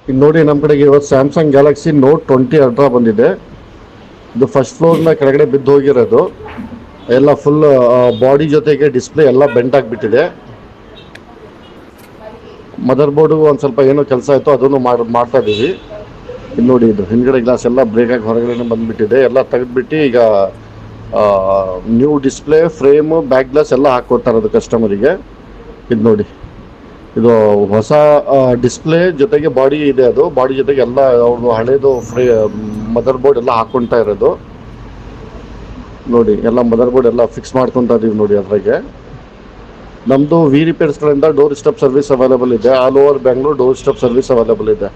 ಈಗ ನೋಡಿ ನಮ್ಮ ಕಡೆಗೆ ಇವತ್ತು ಸ್ಯಾಮ್ಸಂಗ್ ಗ್ಯಾಲಕ್ಸಿ ನೋಟ್ 20 ಅಲ್ಟ್ರಾ ಬಂದಿದೆ. ಇದು ಫಸ್ಟ್ ಫ್ಲೋರ್ನ ಕೆಳಗಡೆ ಬಿದ್ದು ಹೋಗಿರೋದು. ಎಲ್ಲ ಫುಲ್ ಬಾಡಿ ಜೊತೆಗೆ ಡಿಸ್ಪ್ಲೇ ಎಲ್ಲ ಬೆಂಡ್ ಆಗಿಬಿಟ್ಟಿದೆ. ಮದರ್ ಬೋರ್ಡು ಒಂದು ಸ್ವಲ್ಪ ಏನೋ ಕೆಲಸ ಆಯಿತು, ಅದನ್ನು ಮಾಡ್ತಾ ಇದ್ದೀವಿ. ಇದು ನೋಡಿ, ಇದು ಹಿಂದ್ಗಡೆ ಗ್ಲಾಸ್ ಎಲ್ಲ ಬ್ರೇಕ್ ಆಗಿ ಹೊರಗಡೆ ಬಂದುಬಿಟ್ಟಿದೆ. ಎಲ್ಲ ತೆಗೆದುಬಿಟ್ಟು ಈಗ new display, frame, back glass ಎಲ್ಲ ಹಾಕ್ಕೊಡ್ತಾ ಇರೋದು ಕಸ್ಟಮರಿಗೆ. ಇದು ನೋಡಿ, ಇದು ಹೊಸ ಡಿಸ್ಪ್ಲೇ ಜೊತೆಗೆ ಬಾಡಿ ಇದೆ. ಅದು ಬಾಡಿ ಜೊತೆಗೆ ಎಲ್ಲ ಅವ್ರದ್ದು ಹಳೇದು ಮದರ್ ಬೋರ್ಡ್ ಎಲ್ಲ ಹಾಕ್ಕೊಳ್ತಾ ಇರೋದು ನೋಡಿ. ಎಲ್ಲ ಮದರ್ ಬೋರ್ಡ್ ಎಲ್ಲ ಫಿಕ್ಸ್ ಮಾಡ್ಕೊತಾ ಇದೀವಿ ನೋಡಿ. ಅದ್ರಾಗೆ ನಮ್ಮದು ವಿ ರಿಪೇರ್ಸ್ಗಳಿಂದ ಡೋರ್ ಸ್ಟೆಪ್ ಸರ್ವಿಸ್ ಅವೈಲೇಬಲ್ ಇದೆ. All over Bangalore door step service available ಇದೆ.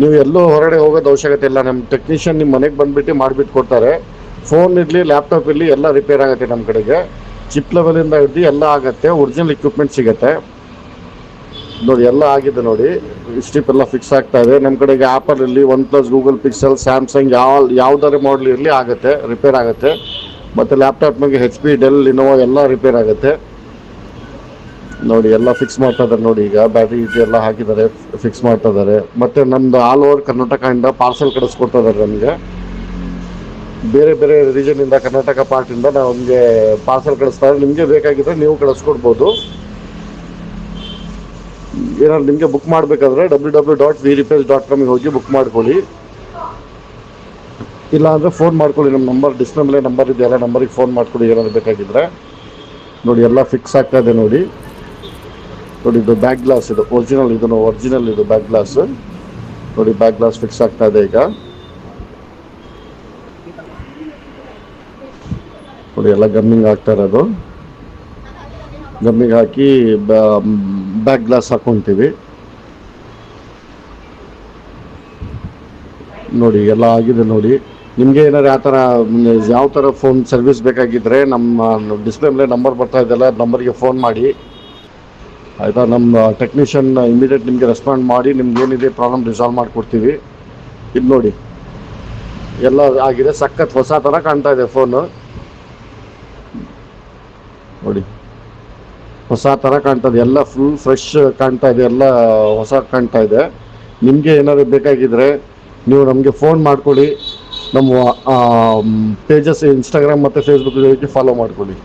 ನೀವು ಎಲ್ಲೂ ಹೊರಗಡೆ ಹೋಗೋದು ಅವಶ್ಯಕತೆ ಇಲ್ಲ. ನಮ್ಮ ಟೆಕ್ನಿಷಿಯನ್ ನಿಮ್ಮ ಮನೆಗೆ ಬಂದುಬಿಟ್ಟು ಮಾಡಿಬಿಟ್ಟು ಕೊಡ್ತಾರೆ. ಫೋನ್ ಇರಲಿ, ಲ್ಯಾಪ್ಟಾಪ್ ಇರಲಿ, ಎಲ್ಲ ರಿಪೇರ್ ಆಗುತ್ತೆ ನಮ್ಮ ಕಡೆಗೆ. ಚಿಪ್ ಲೆವೆಲಿಂದ ಹಿಡ್ದು ಎಲ್ಲ ಆಗುತ್ತೆ. ಒರಿಜಿನಲ್ ಇಕ್ವಿಪ್ಮೆಂಟ್ ಸಿಗುತ್ತೆ ನೋಡಿ. ಎಲ್ಲ ಆಗಿದೆ ನೋಡಿ. ಸ್ಟಿಪ್ ಎಲ್ಲ ಫಿಕ್ಸ್ ಆಗ್ತಾ ಇದೆ. ನಮ್ಮ ಕಡೆಗೆ ಆ್ಯಪಲ್ ಇರಲಿ, one plus, Google pixel, Samsung ಯಾವುದಾದ್ರು ಮಾಡಲ್ ಇರಲಿ ಆಗುತ್ತೆ, ರಿಪೇರ್ ಆಗುತ್ತೆ. ಮತ್ತು ಲ್ಯಾಪ್ಟಾಪ್ನಾಗೆ HP, ಡೆಲ್, ಲಿನೋವೋ ಎಲ್ಲ ರಿಪೇರ್ ಆಗುತ್ತೆ ನೋಡಿ. ಎಲ್ಲ ಫಿಕ್ಸ್ ಮಾಡ್ತಾ ಇದ್ದಾರೆ ನೋಡಿ. ಈಗ ಬ್ಯಾಟ್ರಿ ಎಲ್ಲ ಹಾಕಿದ್ದಾರೆ, ಫಿಕ್ಸ್ ಮಾಡ್ತಾ ಇದ್ದಾರೆ. ಮತ್ತು ನಮ್ಮದು ಆಲ್ ಓವರ್ ಕರ್ನಾಟಕದಿಂದ ಪಾರ್ಸೆಲ್ ಕಳಿಸ್ಕೊಡ್ತಾ ಇದ್ದಾರೆ ನಮಗೆ. ಬೇರೆ ಬೇರೆ ರೀಜನಿಂದ, ಕರ್ನಾಟಕ ಪಾರ್ಟಿಂದ ನಮಗೆ ಪಾರ್ಸೆಲ್ ಕಳಿಸ್ತಾರೆ. ನಿಮಗೆ ಬೇಕಾಗಿದ್ದರೆ ನೀವು ಕಳಿಸ್ಕೊಡ್ಬೋದು. ಏನಾದ್ರು ನಿಮಗೆ ಬುಕ್ ಮಾಡಬೇಕಾದ್ರೆ www.vrepairs.com ಹೋಗಿ ಬುಕ್ ಮಾಡ್ಕೊಳ್ಳಿ. ಇಲ್ಲ ಅಂದರೆ ಫೋನ್ ಮಾಡ್ಕೊಳ್ಳಿ. ನಮ್ಮ ನಂಬರ್ ಡಿಸ್ಪ್ಲೇ ಮೇಲೆ ನಂಬರ್ ಇದೆಯಲ್ಲ, ನಂಬರಿಗೆ ಫೋನ್ ಮಾಡ್ಕೊಳ್ಳಿ ಏನಾದ್ರು ಬೇಕಾಗಿದ್ದರೆ ನೋಡಿ. ಎಲ್ಲ ಫಿಕ್ಸ್ ಆಗ್ತಾ ಇದೆ ನೋಡಿ. ನೋಡಿ, ಇದು ಬ್ಯಾಕ್ ಗ್ಲಾಸ್, ಇದು ಒರಿಜಿನಲ್ ಇದು ಬ್ಯಾಕ್ ಗ್ಲಾಸ್ ನೋಡಿ. ಬ್ಯಾಕ್ ಗ್ಲಾಸ್ ಫಿಕ್ಸ್ ಆಗ್ತಾ ಇದೆ ಈಗ ನೋಡಿ. ಎಲ್ಲ ಗಮ್ಮಿಂಗ್ ಆಗ್ತಾ ಇರೋದು. ಗಮ್ಮಿಂಗ್ ಹಾಕಿ ಬ್ಯಾಕ್ ಗ್ಲಾಸ್ ಹಾಕ್ಕೊತೀವಿ ನೋಡಿ. ಎಲ್ಲ ಆಗಿದೆ ನೋಡಿ. ನಿಮಗೆ ಏನಾದ್ರು ಯಾವ ಥರ ಫೋನ್ ಸರ್ವಿಸ್ ಬೇಕಾಗಿದ್ದರೆ ನಮ್ಮ ಡಿಸ್ಪ್ಲೇ ಮೇಲೆ ನಂಬರ್ ಬರ್ತಾ ಇದೆಯಲ್ಲ, ನಂಬರ್ಗೆ ಫೋನ್ ಮಾಡಿ ಆಯಿತಾ. ನಮ್ಮ ಟೆಕ್ನಿಷಿಯನ್ ಇಮಿಡಿಯೇಟ್ ನಿಮಗೆ ರೆಸ್ಪಾಂಡ್ ಮಾಡಿ ನಿಮ್ಗೆ ಏನಿದೆ ಪ್ರಾಬ್ಲಮ್ ರಿಸಾಲ್ವ್ ಮಾಡಿಕೊಡ್ತೀವಿ. ಇದು ನೋಡಿ, ಎಲ್ಲ ಆಗಿದೆ. ಸಖತ್ ಹೊಸ ಥರ ಕಾಣ್ತಾ ಇದೆ ಫೋನು ನೋಡಿ. ಹೊಸ ಥರ ಕಾಣ್ತಾ ಇದೆ. ಎಲ್ಲ ಫುಲ್ ಫ್ರೆಶ್ ಕಾಣ್ತಾ ಇದೆ. ಎಲ್ಲ ಹೊಸ ಕಾಣ್ತಾ ಇದೆ. ನಿಮಗೆ ಏನಾದ್ರು ಬೇಕಾಗಿದ್ದರೆ ನೀವು ನಮಗೆ ಫೋನ್ ಮಾಡ್ಕೊಳ್ಳಿ. ನಮ್ಮ ಪೇಜಸ್ ಇನ್ಸ್ಟಾಗ್ರಾಮ್ ಮತ್ತು ಫೇಸ್ಬುಕ್ ಫಾಲೋ ಮಾಡ್ಕೊಳ್ಳಿ.